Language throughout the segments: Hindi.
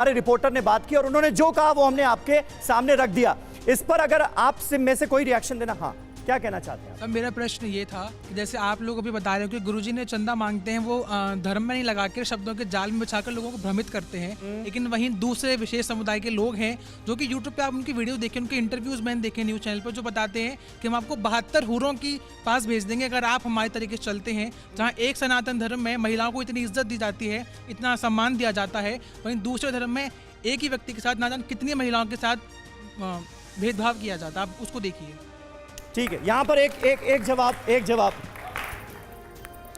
हमारे रिपोर्टर ने बात की और उन्होंने जो कहा वो हमने आपके सामने रख दिया। इस पर अगर आप में से कोई रिएक्शन देना, हाँ क्या कहना चाहते हैं? अब मेरा प्रश्न ये था कि जैसे आप लोग अभी बता रहे हो कि गुरुजी ने चंदा मांगते हैं, वो धर्म में नहीं लगाकर शब्दों के जाल में बचाकर लोगों को भ्रमित करते हैं। लेकिन वहीं दूसरे विशेष समुदाय के लोग हैं जो कि यूट्यूब पे आप उनकी वीडियो देखें, उनके इंटरव्यूज मैंने देखे न्यूज़ चैनल पर, जो बताते हैं कि हम आपको 72 हूरों की पास भेज देंगे अगर आप हमारे तरीके से चलते हैं। जहाँ एक सनातन धर्म में महिलाओं को इतनी इज्जत दी जाती है, इतना सम्मान दिया जाता है, वहीं दूसरे धर्म में एक ही व्यक्ति के साथ ना जाने कितनी महिलाओं के साथ भेदभाव किया जाता है। आप उसको देखिए। ठीक है, यहां पर एक जवाब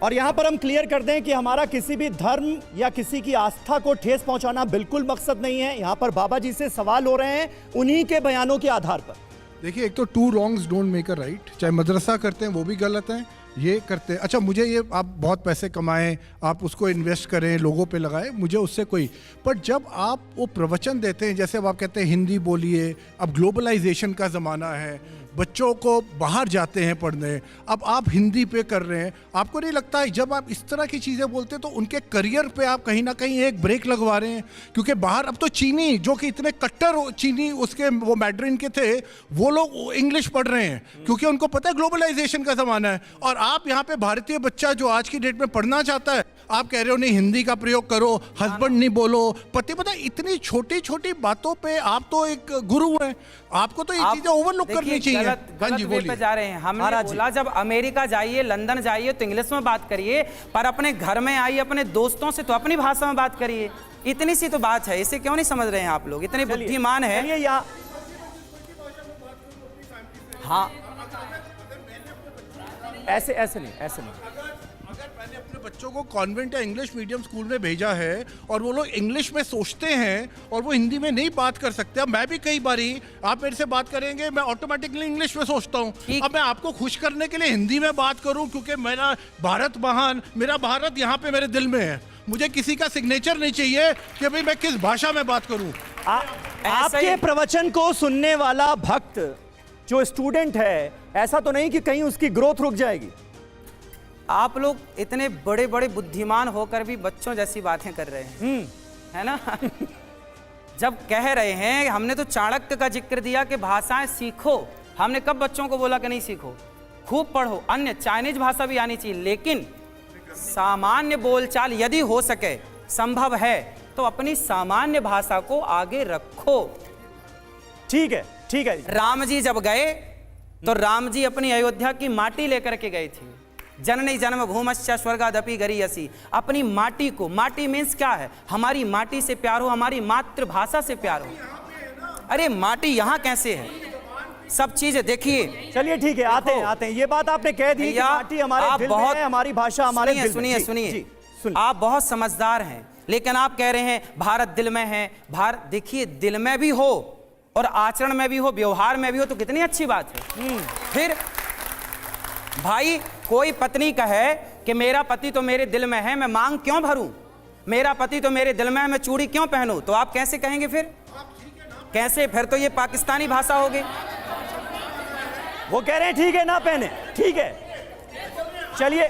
और यहां पर हम क्लियर कर दें कि हमारा किसी भी धर्म या किसी की आस्था को ठेस पहुंचाना बिल्कुल मकसद नहीं है। यहां पर बाबा जी से सवाल हो रहे हैं उन्हीं के बयानों के आधार पर। देखिए, एक तो two wrongs don't make a right. चाहे मदरसा करते हैं वो भी गलत है, ये करते हैं। अच्छा, मुझे ये आप बहुत पैसे कमाएं, आप उसको इन्वेस्ट करें, लोगों पे लगाएं, मुझे उससे कोई, पर जब आप वो प्रवचन देते हैं, जैसे अब आप कहते हैं हिंदी बोलिए, अब ग्लोबलाइजेशन का ज़माना है, बच्चों को बाहर जाते हैं पढ़ने, अब आप हिंदी पे कर रहे हैं, आपको नहीं लगता है जब आप इस तरह की चीज़ें बोलते हैं तो उनके करियर पे आप कहीं ना कहीं एक ब्रेक लगवा रहे हैं? क्योंकि बाहर अब तो चीनी, जो कि इतने कट्टर चीनी उसके वो मैड्रिन के थे, वो लोग इंग्लिश पढ़ रहे हैं क्योंकि उनको पता है ग्लोबलाइजेशन का ज़माना है। और आप यहाँ पे भारतीय बच्चा जो आज की डेट में पढ़ना चाहता है, आप कह रहे हो नहीं हिंदी का प्रयोग करो, हस्बैंड नहीं बोलो, पति, पता इतनी छोटी छोटी बातों पे आप तो एक गुरु हैं, आपको तो ये चीजें ओवरलुक करनी चाहिए। गलत वे पे जा रहे हैं। हमने बोला जब अमेरिका जाइए, लंदन जाइए तो इंग्लिश में बात करिए, पर अपने घर में आइए अपने दोस्तों से तो अपनी भाषा में बात करिए। इतनी सी तो बात है, इसे क्यों नहीं समझ रहे हैं आप लोग? इतने बुद्धिमान है। हाँ, ऐसे नहीं। अगर मैंने अपने बच्चों को कॉन्वेंट या इंग्लिश मीडियम स्कूल में भेजा है और वो लोग इंग्लिश में सोचते हैं और वो हिंदी में नहीं बात कर सकते, अब मैं भी कई बारी आप मेरे से बात करेंगे, मैं ऑटोमेटिकली इंग्लिश में सोचता हूँ। अब मैं आपको खुश करने के लिए हिंदी में बात करूँ क्योंकि मेरा भारत महान, मेरा भारत यहाँ पे मेरे दिल में है, मुझे किसी का सिग्नेचर नहीं चाहिए कि भाई मैं किस भाषा में बात करूँ। आपके प्रवचन को सुनने वाला भक्त जो स्टूडेंट है, ऐसा तो नहीं कि कहीं उसकी ग्रोथ रुक जाएगी? आप लोग इतने बड़े बड़े बुद्धिमान होकर भी बच्चों जैसी बातें कर रहे हैं, है ना? जब कह रहे हैं, हमने तो चाणक्य का जिक्र दिया कि भाषाएं सीखो, हमने कब बच्चों को बोला कि नहीं सीखो, खूब पढ़ो, अन्य चाइनीज भाषा भी आनी चाहिए, लेकिन सामान्य बोलचाल यदि हो सके, संभव है तो अपनी सामान्य भाषा को आगे रखो। ठीक है। राम जी जब गए तो राम जी अपनी अयोध्या की माटी लेकर के गए थे। जननी जन्म भूमश्च स्वर्गादपि गरीयसी, अपनी माटी को, माटी मीन्स क्या है? हमारी माटी से प्यार हो, हमारी मातृभाषा से प्यार हो। अरे माटी यहाँ कैसे है? सब चीजें देखिए। चलिए ठीक है, आते हैं। ये बात आपने कह दी कि माटी हमारे दिल में है, हमारी भाषा हमारे दिल में। सुनिए, आप बहुत समझदार हैं, लेकिन आप कह रहे हैं भारत दिल में है। भारत, देखिए, दिल में भी हो और आचरण में भी हो, व्यवहार में भी हो, तो कितनी अच्छी बात है। फिर भाई, कोई पत्नी कहे कि मेरा पति तो मेरे दिल में है, मैं मांग क्यों भरूं? मेरा पति तो मेरे दिल में है, मैं चूड़ी क्यों पहनूं? तो आप कैसे कहेंगे फिर? कैसे? फिर तो ये पाकिस्तानी भाषा होगी। वो कह रहे हैं ठीक है ना पहने, ठीक है, चलिए,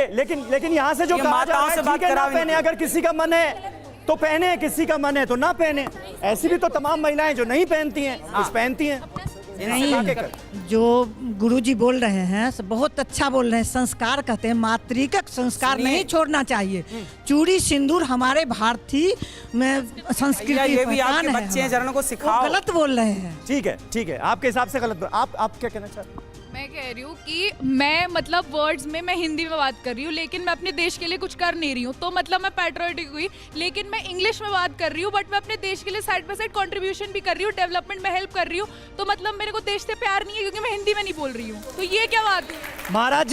लेकिन यहां से जो कहा जा रहा है ठीक है ना पहने, अगर किसी का मन है तो पहने, किसी का मन है तो ना पहने। ऐसी भी तो तमाम महिलाएं जो नहीं पहनती हैं, कुछ पहनती हैं। नहीं, जो गुरुजी बोल रहे हैं बहुत अच्छा बोल रहे हैं। संस्कार कहते हैं, मातृका संस्कार नहीं छोड़ना चाहिए। चूड़ी सिंदूर हमारे भारतीय में संस्कृति पहचान है, बच्चे जन को सिखाओ। गलत बोल रहे हैं। ठीक है, आपके हिसाब से गलत। आप क्या कहना चाहते हैं? मैं कह रही हूँ कि मैं मतलब वर्ड्स में मैं हिंदी में बात कर रही हूँ, लेकिन मैं अपने देश के लिए कुछ कर नहीं रही हूँ, तो मतलब मैं पैट्रियोटिक हुई। लेकिन मैं इंग्लिश में बात कर रही हूँ, बट मैं अपने देश के लिए साइड बाय साइड कंट्रीब्यूशन भी कर रही हूँ, डेवलपमेंट में हेल्प कर रही हूँ। तो मतलब मेरे को देश से प्यार नहीं है क्योंकि मैं हिंदी में नहीं बोल रही हूँ। तो ये क्या बात है? महाराज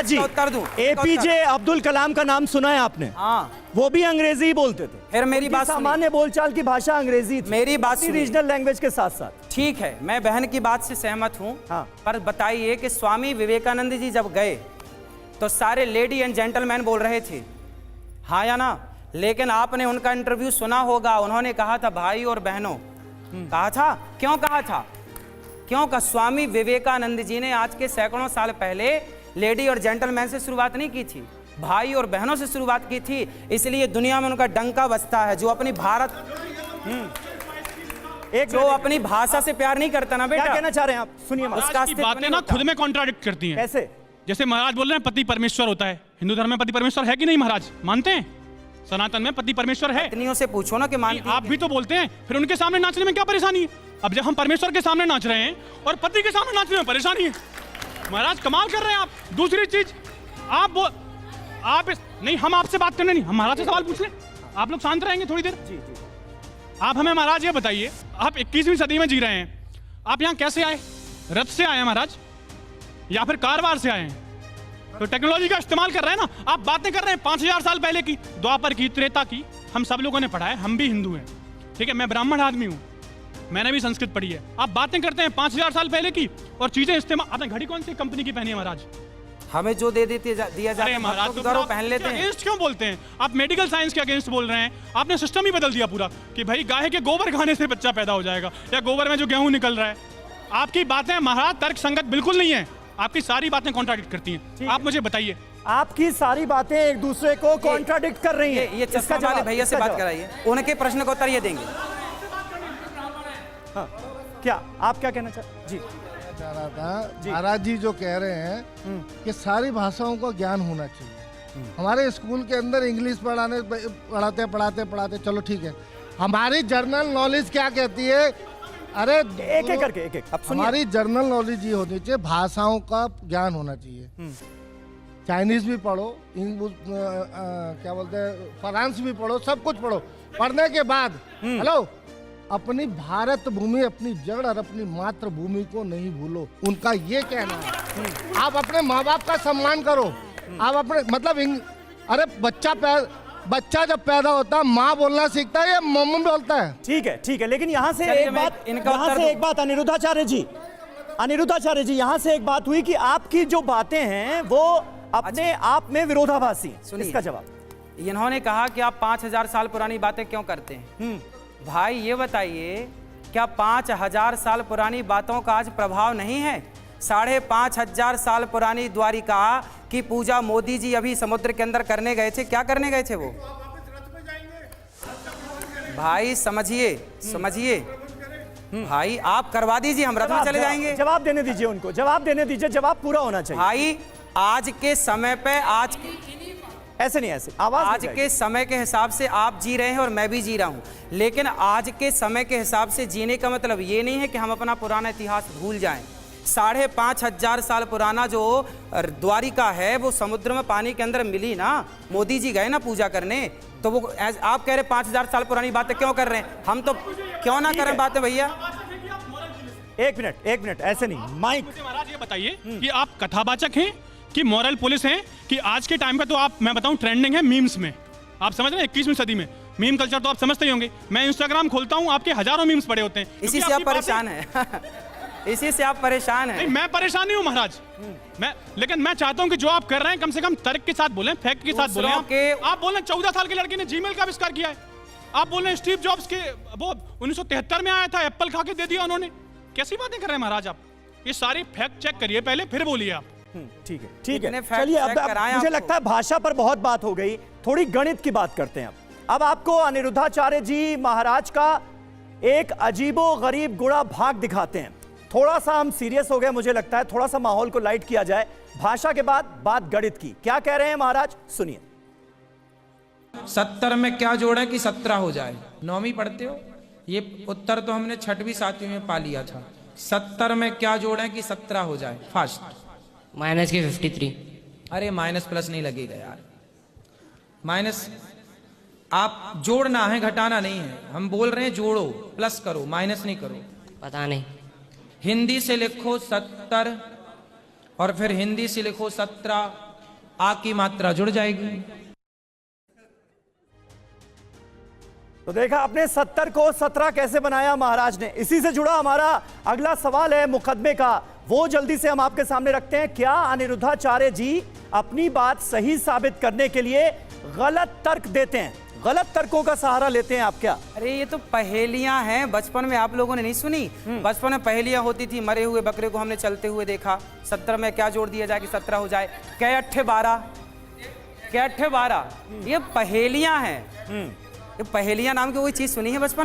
जी, उत्तर दूं। एपीजे अब्दुल कलाम का नाम सुना है आपने? हाँ, वो भी अंग्रेजी ही बोलते थे। फिर मेरी बात, सामान्य बोलचाल की भाषा अंग्रेजी थी, मेरी बात रीजनल लैंग्वेज के साथ साथ। ठीक है, मैं बहन की बात से सहमत हूँ। हाँ। पर बताइए कि स्वामी विवेकानंद जी जब गए तो सारे लेडी एंड जेंटलमैन बोल रहे थे, हाँ या ना? लेकिन आपने उनका इंटरव्यू सुना होगा, उन्होंने कहा था भाई और बहनों, कहा था। क्यों कहा था? क्योंकि स्वामी विवेकानंद जी ने आज के सैकड़ों साल पहले लेडी और जेंटलमैन से शुरुआत नहीं की थी। भाई और बहनों से शुरुआत की थी, इसलिए दुनिया में उनका डंका बजता है। जो अपनी भारत जो अपनी भाषा से प्यार नहीं करता ना बेटा, क्या कहना चाह रहे हैं आप? सुनिए उसका महाराज की अस्तित्व बातें नहीं ना होता। खुद में कॉन्ट्राडिक्ट करती हैं। कैसे? जैसे महाराज बोल रहे हैं पति परमेश्वर होता है, हिंदू धर्म में पति परमेश्वर है कि नहीं महाराज, मानते हैं? सनातन में पति परमेश्वर है। पत्नियों से पूछो ना कि मानती आप भी तो बोलते हैं, फिर उनके सामने नाचने में क्या परेशानी है? अब जब हम परमेश्वर के सामने नाच रहे हैं और पति के सामने नाचने में परेशानी है, महाराज कमाल कर रहे हैं आप। दूसरी चीज नहीं, हम आपसे बात करने नहीं, हम महाराज से सवाल पूछ लें, आप लोग शांत रहेंगे थोड़ी देर। जी जी। आप हमें महाराज ये बताइए, आप 21वीं सदी में जी रहे हैं, आप यहाँ कैसे आए? रथ से आए हैं महाराज या फिर कारवार से आए हैं? तो टेक्नोलॉजी का इस्तेमाल कर रहे हैं ना। आप बातें कर रहे हैं 5000 साल पहले की, द्वापर की, त्रेता की, हम सब लोगों ने पढ़ा है, हम भी हिंदू हैं, ठीक है, मैं ब्राह्मण आदमी हूँ, मैंने भी संस्कृत पढ़ी है। आप बातें करते हैं 5000 साल पहले की और चीजें इस्तेमाल। आपने घड़ी कौन सी कंपनी की पहनी है महाराज? हमें जो दिया जाता अरे है महाराज भक्तों को पहन लेते हैं। अगेंस्ट क्यों बोलते हैं आप? मेडिकल साइंस के अगेंस्ट बोल रहे हैं। आपने सिस्टम ही बदल दिया पूरा कि भाई गाय के गोबर खाने से बच्चा पैदा हो जाएगा या गोबर में जो गेहूं निकल रहा है। आपकी बातें महाराज तर्क संगत बिल्कुल नहीं है, आपकी सारी बातें कॉन्ट्राडिक्ट करती हैं। आप मुझे बताइए, आपकी सारी बातें एक दूसरे को कॉन्ट्राडिक्ट कर रही हैं। ये चश्मा वाले भैया से बात कराइए, उनके प्रश्न का उत्तर ये देंगे। हाँ, क्या आप क्या कहना चाहते? जी चाह रहा था, महाराज जी जो कह रहे हैं कि सारी भाषाओं का ज्ञान होना चाहिए। हमारे स्कूल के अंदर इंग्लिश पढ़ाते चलो ठीक है, हमारी जर्नल नॉलेज क्या कहती है? अरे एक एक करके एक अब सुनिए। हमारी जर्नल नॉलेज ये होनी चाहिए, भाषाओं का ज्ञान होना चाहिए। चाइनीज भी पढ़ो, क्या बोलते हैं, फ्रांस भी पढ़ो, सब कुछ पढ़ो। पढ़ने के बाद हेलो, अपनी भारत भूमि, अपनी जड़ और अपनी मातृभूमि को नहीं भूलो, उनका ये कहना है। आप अपने माँ बाप का सम्मान करो, आप अपने मतलब अरे बच्चा जब पैदा होता है माँ बोलना सीखता है या मम्मी बोलता है? ठीक है, लेकिन यहाँ से चलिए एक मैं बात, इनका यहाँ उत्तर से दूं। एक बात अनिरुद्धाचार्य जी, यहाँ से एक बात हुई कि आपकी जो बातें हैं वो अपने आप में विरोधाभासी हैं। सुनिए। इसका जवाब इन्होंने कहा कि आप 5000 साल पुरानी बातें क्यों करते हैं? भाई ये बताइए, क्या 5000 साल पुरानी बातों का आज प्रभाव नहीं है? 5500 साल पुरानी द्वारिका की पूजा मोदी जी अभी समुद्र के अंदर करने गए थे। क्या करने गए थे वो? भाई समझिए भाई, आप करवा दीजिए, हम रथ में चले जाएंगे। जवाब देने दीजिए उनको, जवाब देने दीजिए, जवाब पूरा होना चाहिए। भाई आज के समय पे ऐसे नहीं, ऐसे आवाज आज के समय के हिसाब से आप जी रहे हैं और मैं भी जी रहा हूं, लेकिन आज के समय के हिसाब से जीने का मतलब ये नहीं है कि हम अपना पुराना इतिहास भूल जाएं। 5500 साल पुराना जो द्वारिका है वो समुद्र में पानी के अंदर मिली ना, मोदी जी गए ना पूजा करने, तो वो आप कह रहे 5000 साल पुरानी बातें क्यों कर रहे हैं? हम तो क्यों ना करें बातें भैया। एक मिनट, ऐसे नहीं, माइक। मुझे महाराज ये बताइए कि आप कथावाचक हैं कि मॉरल पुलिस हैं कि आज के टाइम पे तो आप, मैं बताऊं, ट्रेंडिंग है मीम्स में। आप समझ रहे हैं 21वीं सदी में मीम कल्चर तो आप समझते ही होंगे। मैं इंस्टाग्राम खोलता हूं, आपके हजारों मीम्स पड़े होते हैं। इसी से आप परेशान हैं इसी से आप परेशान हैं। नहीं, मैं परेशान नहीं हूं महाराज, लेकिन मैं चाहता हूं कि जो आप कर रहे हैं कम से कम तर्क के साथ बोलें, फैक्ट के साथ बोलें। आप बोल रहे हैं 14 साल के लड़के ने जीमेल का आविष्कार किया है। आप बोल रहे हैं स्टीव जॉब्स के वो 1973 में आया था, एप्पल खा के दे दिया उन्होंने। कैसी बातें कर रहे हैं महाराज आप? ये सारी फैक्ट चेक करिए पहले, फिर बोलिए आप। ठीक है, इतने fact चलिए। check अब कराएं मुझे आपको। लगता है भाषा पर बहुत बात हो गई, थोड़ी गणित की बात करते हैं। अब आपको अनिरुद्धाचार्य जी महाराज का एक अजीबो गरीब गुड़ा भाग दिखाते हैं। थोड़ा सा हम सीरियस हो गए, मुझे लगता है थोड़ा सा माहौल को लाइट किया जाए। भाषा के बाद बात गणित की, क्या कह रहे हैं महाराज, सुनिए। 70 में क्या जोड़े कि 17 हो जाए? 9वीं पढ़ते हो, ये उत्तर तो हमने 6वीं 7वीं में पा लिया था। 70 में क्या जोड़े कि 17 हो जाए? फास्ट माइनस के 53। अरे माइनस प्लस नहीं लगेगा यार, माइनस आप जोड़ना है, घटाना नहीं है। हम बोल रहे हैं जोड़ो, प्लस करो, माइनस नहीं करो। पता नहीं। हिंदी से लिखो 70 और फिर हिंदी से लिखो 17, आ की मात्रा जुड़ जाएगी। तो देखा आपने 70 को 17 कैसे बनाया महाराज ने। इसी से जुड़ा हमारा अगला सवाल है मुकदमे का, वो जल्दी से हम आपके सामने रखते हैं। क्या अनिरुद्धाचार्य जी अपनी बात सही साबित करने के लिए गलत तर्क देते हैं, गलत तर्कों का सहारा लेते हैं आप क्या? अरे ये तो पहेलियां हैं, बचपन में आप लोगों ने नहीं सुनी? बचपन में पहेलियां होती थी, मरे हुए बकरे को हमने चलते हुए देखा, 70 में क्या जोड़ दिया जाए कि 17 हो जाए? कै 8 12, के 8 12 ये पहेलियां हैं। ये पहेलियां नाम की कोई चीज सुनी है बचपन